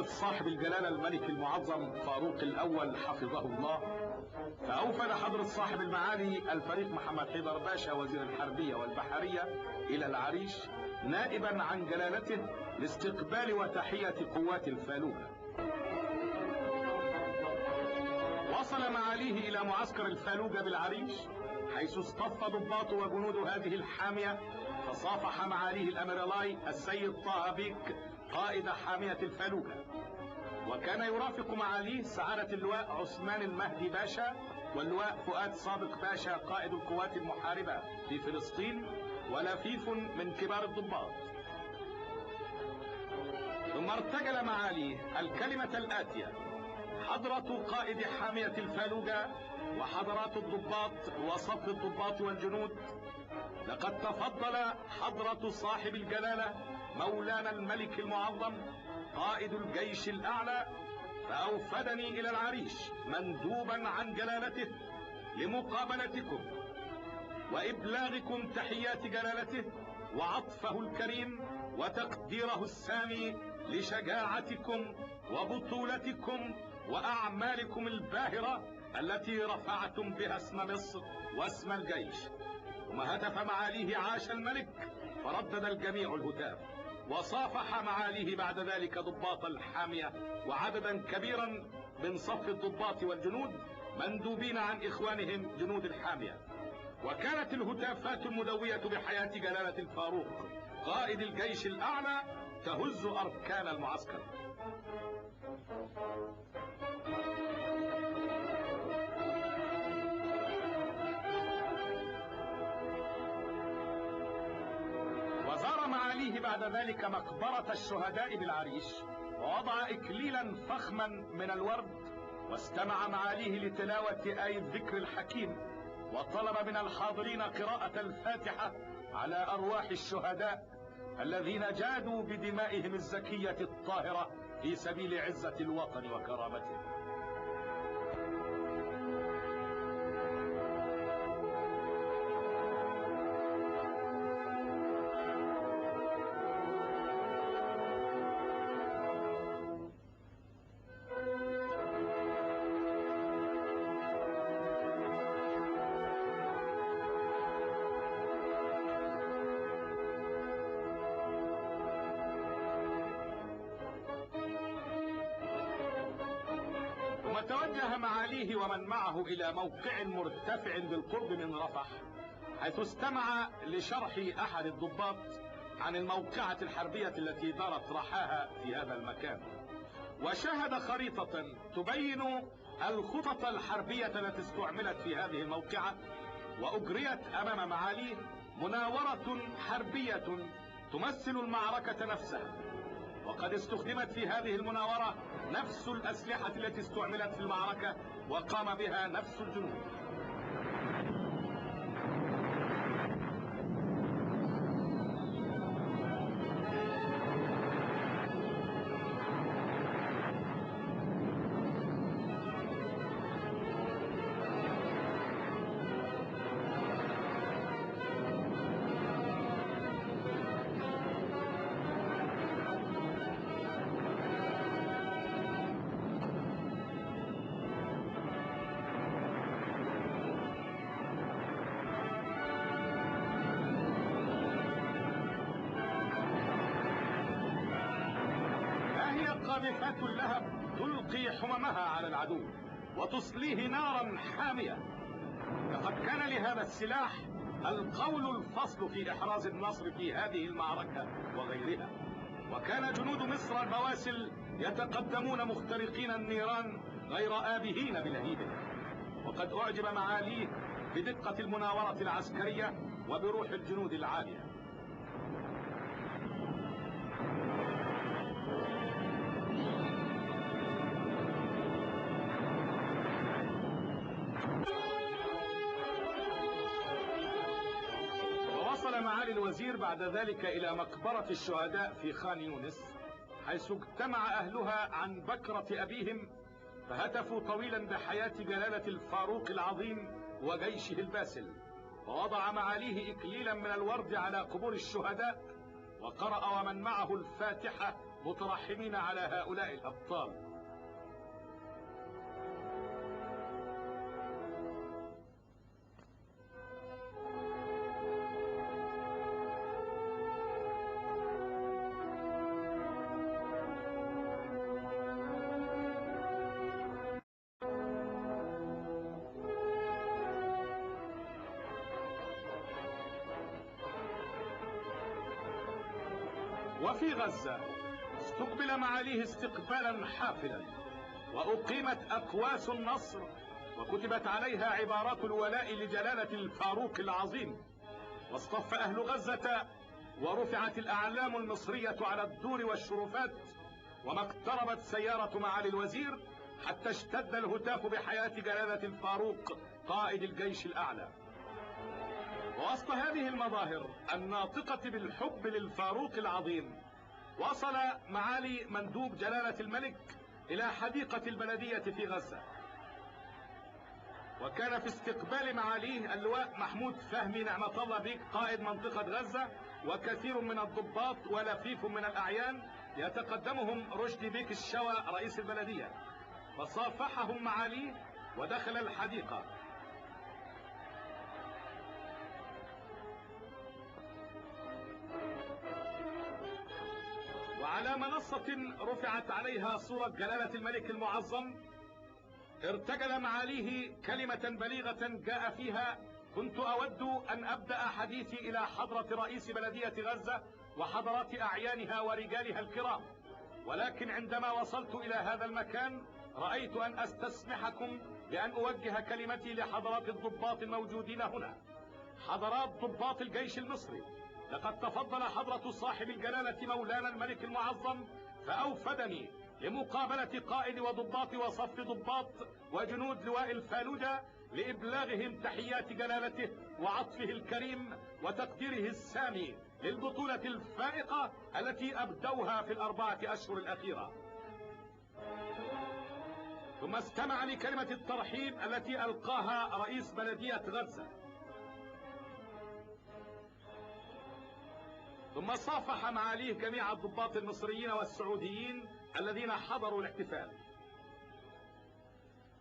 صاحب الجلالة الملك المعظم فاروق الأول حفظه الله، فأوفد حضرة صاحب المعالي الفريق محمد حيدر باشا وزير الحربية والبحرية إلى العريش نائبا عن جلالته لاستقبال وتحية قوات الفالوجة. وصل معاليه إلى معسكر الفالوجة بالعريش، حيث اصطف ضباط وجنود هذه الحامية، فصافح معاليه الأميرلاي السيد طه بيك قائد حامية الفالوجة. وكان يرافق معاليه سعادة اللواء عثمان المهدي باشا واللواء فؤاد صادق باشا قائد القوات المحاربة في فلسطين، ولفيف من كبار الضباط. ثم ارتجل معاليه الكلمة الآتية: حضرة قائد حامية الفالوجة وحضرات الضباط وصف الضباط والجنود، لقد تفضل حضرة صاحب الجلالة مولانا الملك المعظم قائد الجيش الأعلى، فأوفدني إلى العريش مندوبا عن جلالته لمقابلتكم وإبلاغكم تحيات جلالته وعطفه الكريم وتقديره السامي لشجاعتكم وبطولتكم وأعمالكم الباهرة التي رفعتم بها اسم مصر واسم الجيش. ثم هتف معاليه: عاش الملك، فردد الجميع الهتاف. وصافح معاليه بعد ذلك ضباط الحامية وعددا كبيرا من صف الضباط والجنود مندوبين عن إخوانهم جنود الحامية. وكانت الهتافات المدوية بحياة جلالة الفاروق قائد الجيش الأعلى تهز أركان المعسكر. وزار معاليه بعد ذلك مقبرة الشهداء بالعريش، ووضع إكليلا فخما من الورد، واستمع معاليه لتلاوة آية الذكر الحكيم، وطلب من الحاضرين قراءة الفاتحة على أرواح الشهداء الذين جادوا بدمائهم الزكية الطاهرة في سبيل عزة الوطن وكرامته. وتوجه معاليه ومن معه إلى موقع مرتفع بالقرب من رفح، حيث استمع لشرح أحد الضباط عن الموقعة الحربية التي دارت رحاها في هذا المكان، وشاهد خريطة تبين الخطط الحربية التي استعملت في هذه الموقعة. وأجريت أمام معاليه مناورة حربية تمثل المعركة نفسها، وقد استخدمت في هذه المناورة نفس الأسلحة التي استعملت في المعركة، وقام بها نفس الجنود. قاذفات اللهب تلقي حممها على العدو وتصليه نارا حامية. لقد كان لهذا السلاح القول الفصل في إحراز النصر في هذه المعركة وغيرها، وكان جنود مصر البواسل يتقدمون مخترقين النيران غير آبهين بلهيبه. وقد أعجب معاليه بدقة المناورة العسكرية وبروح الجنود العالية. وصل معالي الوزير بعد ذلك إلى مقبرة الشهداء في خان يونس، حيث اجتمع أهلها عن بكرة أبيهم، فهتفوا طويلا بحياة جلالة الفاروق العظيم وجيشه الباسل. ووضع معاليه إكليلا من الورد على قبور الشهداء، وقرأ ومن معه الفاتحة مترحمين على هؤلاء الأبطال. وفي غزة استقبل معاليه استقبالا حافلا، وأقيمت أقواس النصر، وكتبت عليها عبارات الولاء لجلالة الفاروق العظيم، واصطف أهل غزة، ورفعت الأعلام المصرية على الدور والشرفات، وما اقتربت سيارة معالي الوزير حتى اشتد الهتاف بحياة جلالة الفاروق قائد الجيش الأعلى. ووسط هذه المظاهر الناطقة بالحب للفاروق العظيم، وصل معالي مندوب جلالة الملك إلى حديقة البلدية في غزة، وكان في استقبال معاليه اللواء محمود فهمي نعمة الله بيك قائد منطقة غزة، وكثير من الضباط ولفيف من الأعيان، يتقدمهم رشدي بيك الشوى رئيس البلدية، فصافحهم معاليه ودخل الحديقة. وعلى منصة رفعت عليها صورة جلالة الملك المعظم ارتجل معاليه كلمة بليغة جاء فيها: كنت أود أن أبدأ حديثي إلى حضرة رئيس بلدية غزة وحضرات أعيانها ورجالها الكرام، ولكن عندما وصلت إلى هذا المكان رأيت أن أستسمحكم بأن أوجه كلمتي لحضرات الضباط الموجودين هنا. حضرات ضباط الجيش المصري، لقد تفضل حضرة صاحب الجلالة مولانا الملك المعظم فأوفدني لمقابلة قائد وضباط وصف ضباط وجنود لواء الفالوجة لإبلاغهم تحيات جلالته وعطفه الكريم وتقديره السامي للبطولة الفائقة التي أبدوها في ال4 أشهر الأخيرة. ثم استمع لكلمة الترحيب التي ألقاها رئيس بلدية غزة، ثم صافح معاليه جميع الضباط المصريين والسعوديين الذين حضروا الاحتفال.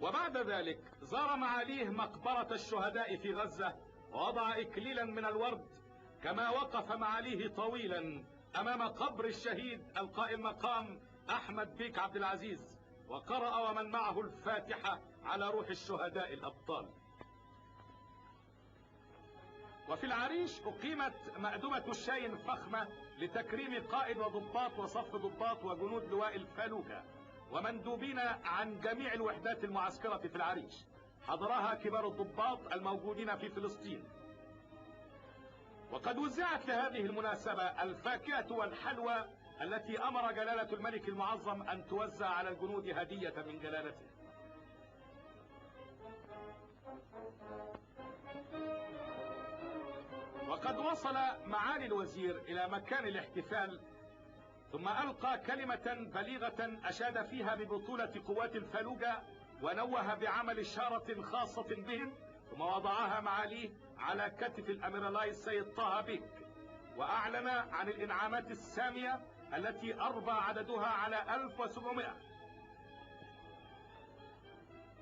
وبعد ذلك زار معاليه مقبرة الشهداء في غزة ووضع إكليلا من الورد، كما وقف معاليه طويلا أمام قبر الشهيد القائم مقام أحمد بيك عبد العزيز، وقرأ ومن معه الفاتحة على روح الشهداء الأبطال. وفي العريش أقيمت مأدبة الشاي الفخمة لتكريم قائد وضباط وصف ضباط وجنود لواء الفالوجة ومندوبين عن جميع الوحدات المعسكرة في العريش، حضرها كبار الضباط الموجودين في فلسطين. وقد وزعت لهذه المناسبة الفاكهة والحلوى التي أمر جلالة الملك المعظم أن توزع على الجنود هدية من جلالته. وقد وصل معالي الوزير إلى مكان الاحتفال، ثم ألقى كلمة بليغة أشاد فيها ببطولة قوات الفالوجة ونوه بعمل شارة خاصة بهم، ثم وضعها معاليه على كتف الأميرلاي السيد طه بيك، وأعلن عن الإنعامات السامية التي أربى عددها على 1700.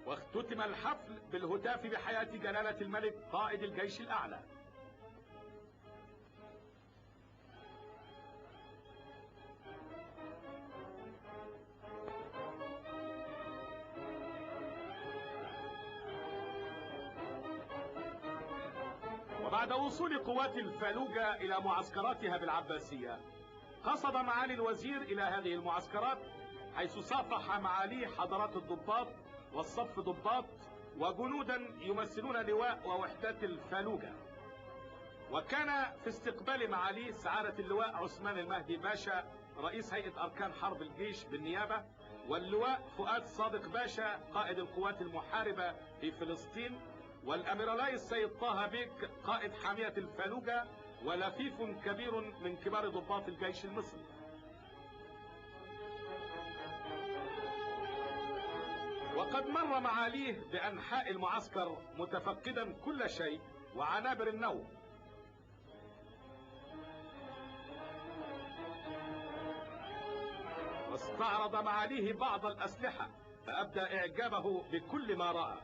واختتم الحفل بالهتاف بحياة جلالة الملك قائد الجيش الأعلى. وبعد وصول قوات الفالوجة إلى معسكراتها بالعباسية، قصد معالي الوزير إلى هذه المعسكرات، حيث صافح معاليه حضرات الضباط والصف ضباط وجنودا يمثلون لواء ووحدات الفالوجة. وكان في استقبال معاليه سعادة اللواء عثمان المهدي باشا رئيس هيئة أركان حرب الجيش بالنيابة، واللواء فؤاد صادق باشا قائد القوات المحاربة في فلسطين، والأميرلاي السيد طه بيك قائد حامية الفالوجة، ولفيف كبير من كبار ضباط الجيش المصري. وقد مر معاليه بأنحاء المعسكر متفقدا كل شيء وعنابر النوم. واستعرض معاليه بعض الأسلحة، فأبدى إعجابه بكل ما رأى.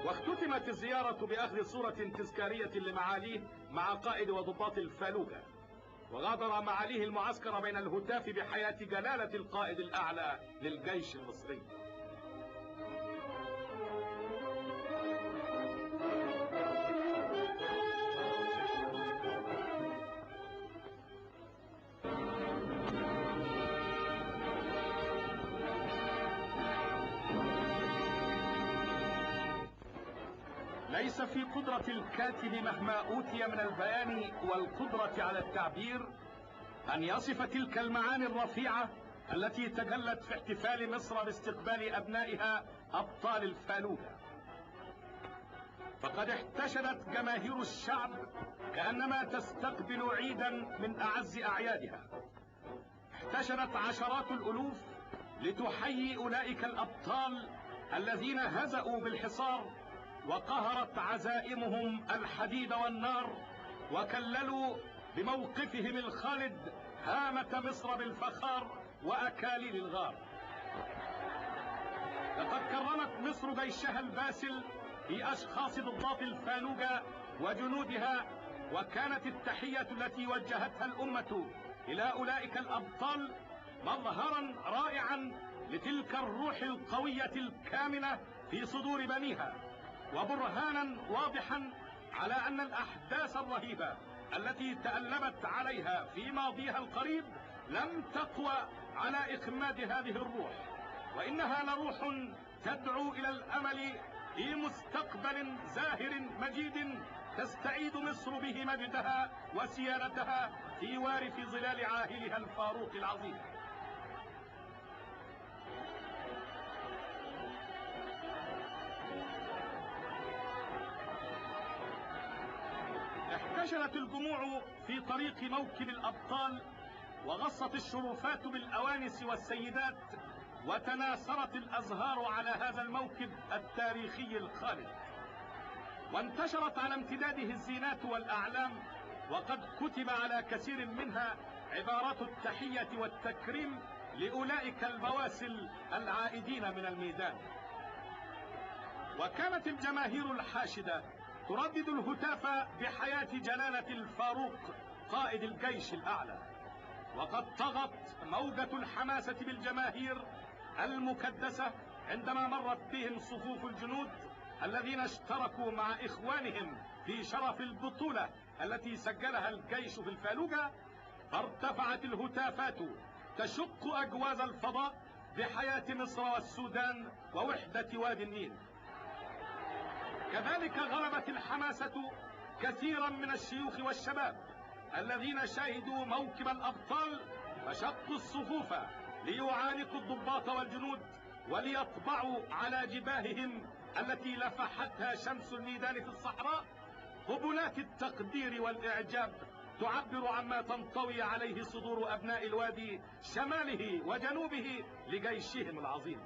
واختتمت الزيارة بأخذ صورة تذكارية لمعاليه مع قائد وضباط الفالوجة، وغادر معاليه المعسكر بين الهتاف بحياة جلالة القائد الأعلى للجيش المصري. ليس في قدرة الكاتب مهما أوتي من البيان والقدرة على التعبير أن يصف تلك المعاني الرفيعة التي تجلت في احتفال مصر باستقبال أبنائها أبطال الفالوجة. فقد احتشدت جماهير الشعب كأنما تستقبل عيدا من أعز أعيادها. احتشدت عشرات الألوف لتحيي أولئك الأبطال الذين هزأوا بالحصار وقهرت عزائمهم الحديد والنار، وكللوا بموقفهم الخالد هامة مصر بالفخار وأكاليل الغار. لقد كرمت مصر جيشها الباسل في أشخاص ضباط الفالوجة وجنودها، وكانت التحية التي وجهتها الأمة إلى أولئك الأبطال مظهرا رائعا لتلك الروح القوية الكامنة في صدور بنيها، وبرهانا واضحا على أن الأحداث الرهيبة التي تألبت عليها في ماضيها القريب لم تقوى على إخماد هذه الروح، وإنها لروح تدعو إلى الأمل في مستقبل زاهر مجيد تستعيد مصر به مجدها وسيادتها في وارث ظلال عاهلها الفاروق العظيم. احتشدت الجموع في طريق موكب الأبطال، وغصت الشرفات بالأوانس والسيدات، وتناثرت الأزهار على هذا الموكب التاريخي الخالد، وانتشرت على امتداده الزينات والأعلام، وقد كتب على كثير منها عبارات التحية والتكريم لأولئك البواسل العائدين من الميدان. وكانت الجماهير الحاشدة تردد الهتاف بحياة جلالة الفاروق قائد الجيش الأعلى، وقد طغت موجة الحماسة بالجماهير المكدسة عندما مرت بهم صفوف الجنود الذين اشتركوا مع إخوانهم في شرف البطولة التي سجلها الجيش في الفالوجة، فارتفعت الهتافات تشق أجواز الفضاء بحياة مصر والسودان ووحدة وادي النيل. كذلك غلبت الحماسة كثيرا من الشيوخ والشباب الذين شاهدوا موكب الأبطال فشقوا الصفوف ليعانقوا الضباط والجنود وليطبعوا على جباههم التي لفحتها شمس الميدان في الصحراء قبلات التقدير والإعجاب تعبر عما تنطوي عليه صدور أبناء الوادي شماله وجنوبه لجيشهم العظيم.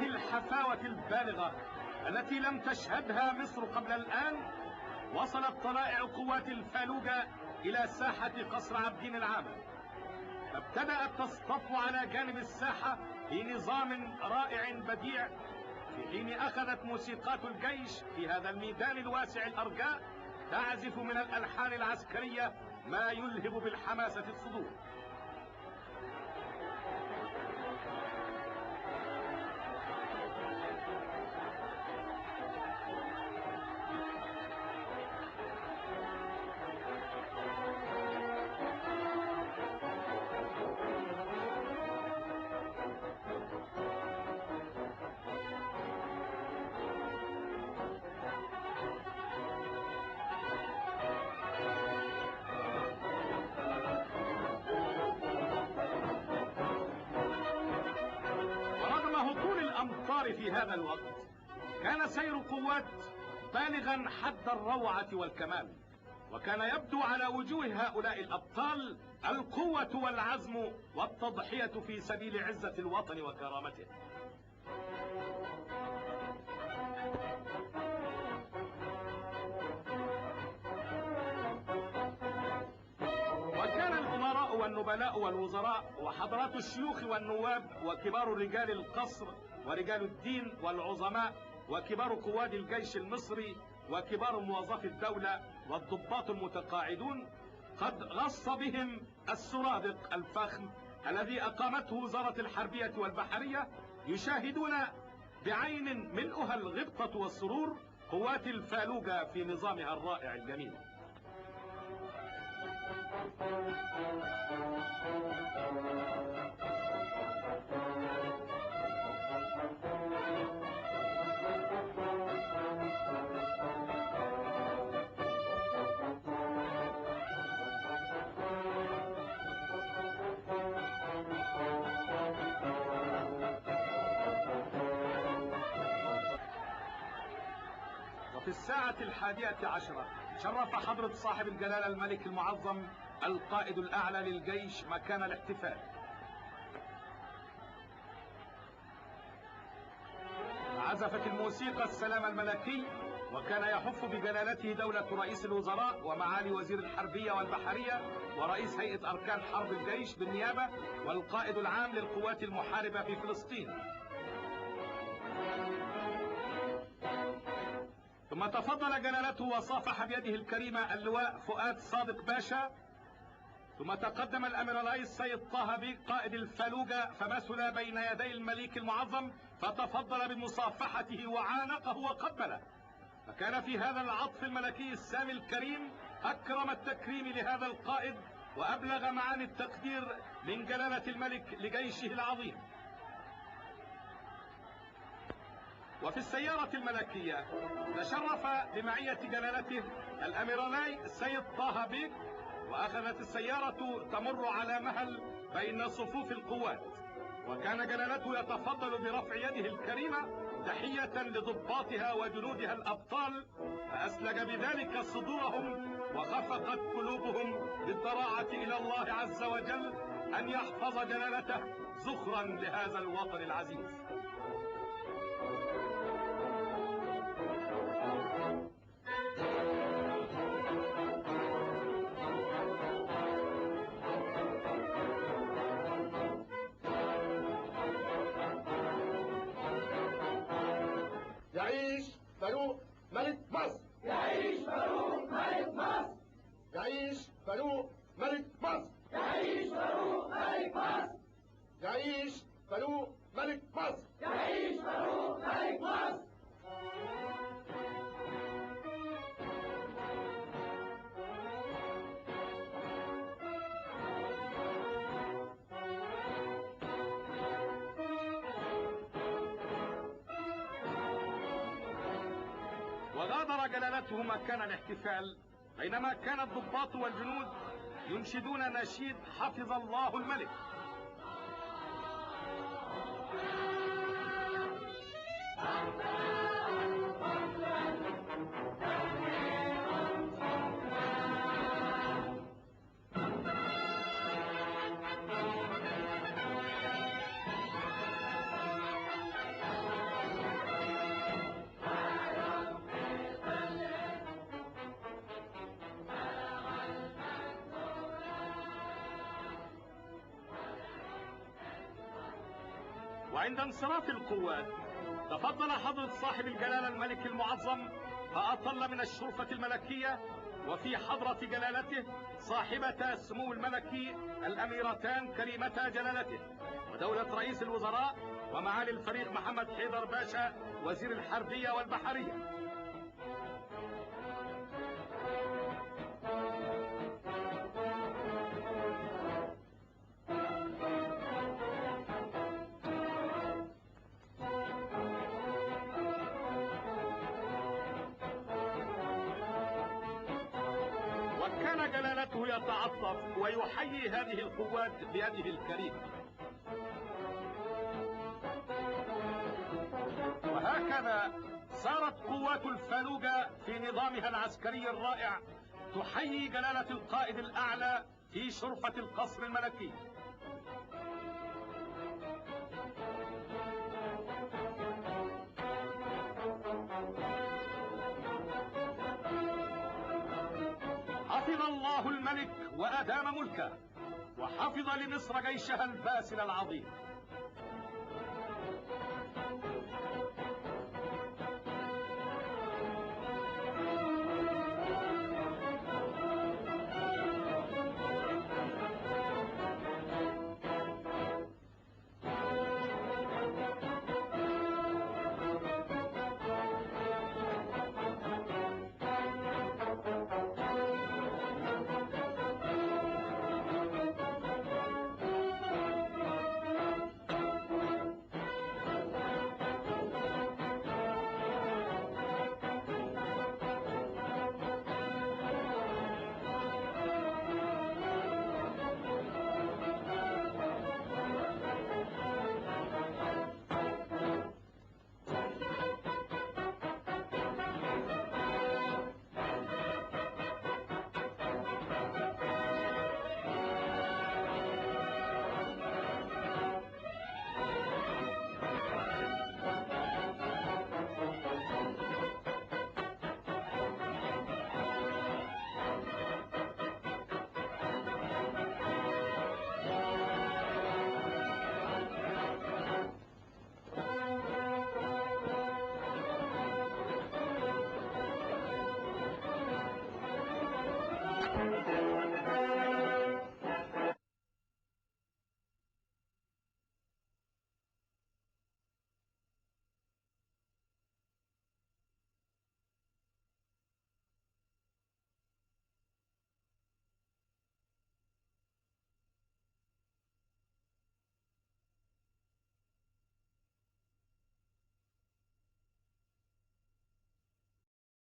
الحفاوة البالغة التي لم تشهدها مصر قبل الآن، وصلت طلائع قوات الفالوجة إلى ساحة قصر عابدين العامر، فابتدأت تصطف على جانب الساحة في نظام رائع بديع، في حين أخذت موسيقات الجيش في هذا الميدان الواسع الأرجاء تعزف من الألحان العسكرية ما يلهب بالحماسة الصدور. في هذا الوقت كان سير قوات بالغا حد الروعة والكمال، وكان يبدو على وجوه هؤلاء الأبطال القوة والعزم والتضحية في سبيل عزة الوطن وكرامته. وكان الأمراء والنبلاء والوزراء وحضرات الشيوخ والنواب وكبار رجال القصر ورجال الدين والعظماء وكبار قواد الجيش المصري وكبار موظفي الدولة والضباط المتقاعدون قد غص بهم السرادق الفخم الذي أقامته وزارة الحربية والبحرية، يشاهدون بعين ملؤها الغبطة والسرور قوات الفالوجة في نظامها الرائع الجميل. وفي الساعة 11 شرف حضرة صاحب الجلالة الملك المعظم القائد الأعلى للجيش مكان الاحتفال. عزفت الموسيقى السلام الملكي، وكان يحف بجلالته دولة رئيس الوزراء ومعالي وزير الحربية والبحرية ورئيس هيئة أركان حرب الجيش بالنيابة والقائد العام للقوات المحاربة في فلسطين. ثم تفضل جلالته وصافح بيده الكريمة اللواء فؤاد صادق باشا. ثم تقدم الأميرالي السيد طه بيك قائد الفالوجة فمثل بين يدي الملك المعظم فتفضل بمصافحته وعانقه وقبله. فكان في هذا العطف الملكي السامي الكريم أكرم التكريم لهذا القائد وأبلغ معاني التقدير من جلالة الملك لجيشه العظيم. وفي السيارة الملكية تشرف بمعية جلالته الأميرالي السيد طه بيك، وأخذت السيارة تمر على مهل بين صفوف القوات، وكان جلالته يتفضل برفع يده الكريمة تحية لضباطها وجنودها الأبطال، فأسلج بذلك صدورهم وخفقت قلوبهم بالضراعة إلى الله عز وجل أن يحفظ جلالته زخرا لهذا الوطن العزيز. يعيش فاروق ملك مصر! يعيش فاروق ملك مصر! يعيش فاروق ملك مصر! يعيش فاروق ملك مصر! يعيش فاروق ملك مصر! يعيش فاروق ملك مصر! وغادر جلالته مكان الاحتفال بينما كان الضباط والجنود ينشدون نشيد حفظ الله الملك. وعند انصراف القوات تفضل حضرة صاحب الجلالة الملك المعظم فأطل من الشرفة الملكية، وفي حضرة جلالته صاحبة السمو الملكي الأميرتان كريمتا جلالته، ودولة رئيس الوزراء، ومعالي الفريق محمد حيدر باشا وزير الحربية والبحرية. وكان جلالته يتعطف ويحيي هذه القوات بيده الكريمة. وهكذا سارت قوات الفلوجة في نظامها العسكري الرائع تحيي جلالة القائد الأعلى في شرفة القصر الملكي. حفظ الله الملك وأدام ملكه، وحفظ لمصر جيشها الباسل العظيم.